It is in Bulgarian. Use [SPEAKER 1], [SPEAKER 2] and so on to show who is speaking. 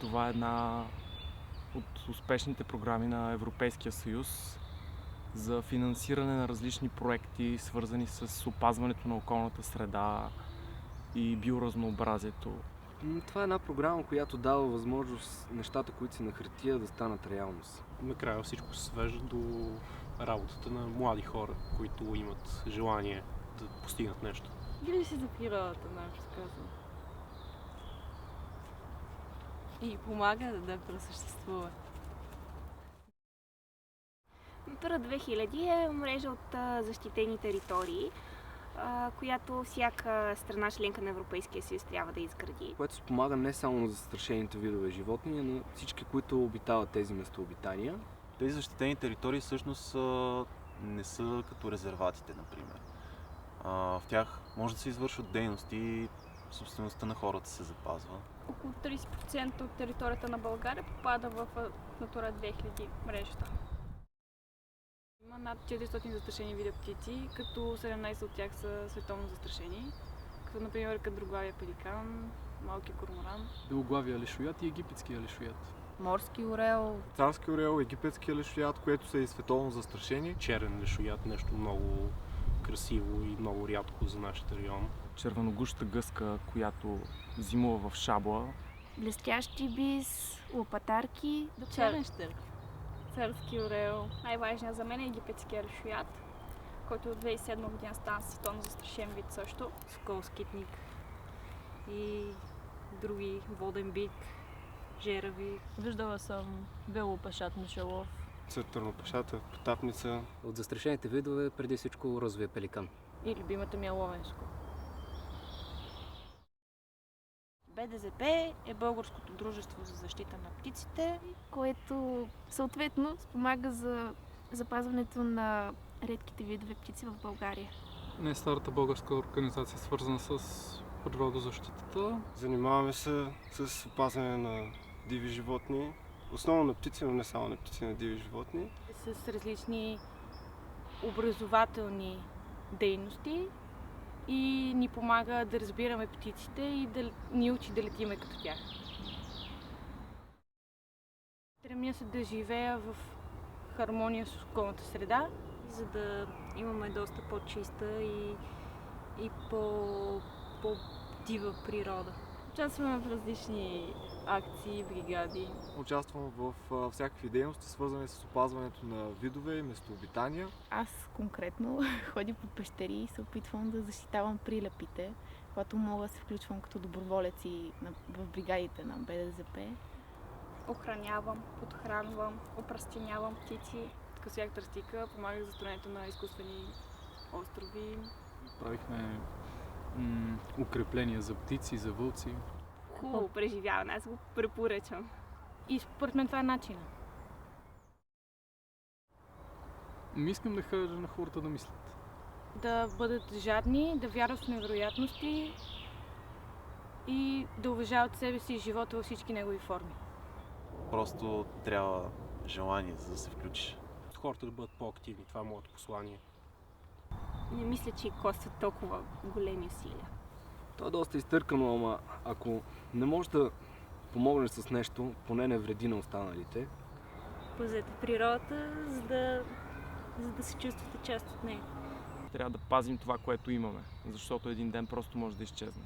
[SPEAKER 1] Това е една от успешните програми на Европейския съюз за финансиране на различни проекти, свързани с опазването на околната среда и биоразнообразието.
[SPEAKER 2] Това е една програма, която дава възможност нещата, които са на хартия, да станат реалност.
[SPEAKER 3] Накрая всичко се свежда до работата на млади хора, които имат желание да постигнат нещо.
[SPEAKER 4] Грижи се за природата, най-общо казвам. И помага да просъществува.
[SPEAKER 5] Натура 2000 е мрежа от защитени територии, която всяка страна членка на Европейския съюз трябва да изгради.
[SPEAKER 2] Което спомага не само за застрашените видове животни, но на всички, които обитават тези местообитания.
[SPEAKER 6] Тези защитени територии всъщност не са като резерватите, например. В тях може да се извършват дейности и собствеността на хората се запазва.
[SPEAKER 7] Около 30% от територията на България попада в Натура 2000 мрежата. Има над 400 застрашени вида птици, като 17 от тях са световно застрашени, като например кадроглавия пеликан, малки корморан.
[SPEAKER 8] Белоглавия лешоят и египетския лешоят.
[SPEAKER 4] Морски орел.
[SPEAKER 9] Царски орел, египетския лешоят, което са и световно застрашени.
[SPEAKER 3] Черен лешоят, нещо много красиво и много рядко за нашия район.
[SPEAKER 1] Червеногуща гъска, която зимува в Шабла.
[SPEAKER 5] Блестящи бис, лопатарки.
[SPEAKER 4] Черен щърк.
[SPEAKER 7] Царски орел. Най-важният за мен е египетския лешоят, който от 2007 година стана световно застрашен вид също.
[SPEAKER 4] Скол скитник и други, воден бик, жерави.
[SPEAKER 10] Виждала съм белопашат мишелов.
[SPEAKER 9] Цветърнопашата, потапница.
[SPEAKER 2] От застрашените видове преди всичко розовия пеликан.
[SPEAKER 4] И любимата ми е ловенско.
[SPEAKER 5] БДЗП е Българското дружество за защита на птиците,
[SPEAKER 11] което съответно спомага за запазването на редките видове птици в България.
[SPEAKER 8] Най-старата българска организация, свързана с природозащитата.
[SPEAKER 9] Занимаваме се с опазване на диви животни. Основно на птици, но не само на птици, на диви животни.
[SPEAKER 4] С различни образователни дейности и ни помага да разбираме птиците и да ни учи да летиме като тях. Стремя се да живея в хармония с околната среда, за да имаме доста по-чиста и по-дива природа. Участваме в различни акции, бригади.
[SPEAKER 9] Участвам в всякакви дейности, свързани с опазването на видове и местообитания.
[SPEAKER 11] Аз конкретно ходя по пещери и се опитвам да защитавам прилепите, когато мога да се включвам като доброволец и в бригадите на БДЗП.
[SPEAKER 7] Охранявам, подхранвам, опръстенявам птици.
[SPEAKER 4] Като всяка тръстика помагах за строенето на изкуствени острови.
[SPEAKER 8] Правихме укрепления за птици, за вълци.
[SPEAKER 5] Хубаво преживяване, аз го препоръчам.
[SPEAKER 4] И според мен това е начина.
[SPEAKER 8] Искам да кажа на хората да мислят.
[SPEAKER 4] Да бъдат жадни, да вярват в невероятности и да уважават себе си и живота във всички негови форми.
[SPEAKER 6] Просто трябва желание, за да се включиш.
[SPEAKER 3] Хората да бъдат по-активни, това е моето послание.
[SPEAKER 5] Не мисля, че костват толкова големи усилия.
[SPEAKER 2] То е доста изтъркано, ама ако не можеш да помогнеш с нещо, поне не вреди на останалите.
[SPEAKER 5] Пазете природата, за да се чувствате част от нея.
[SPEAKER 1] Трябва да пазим това, което имаме, защото един ден просто може да изчезне.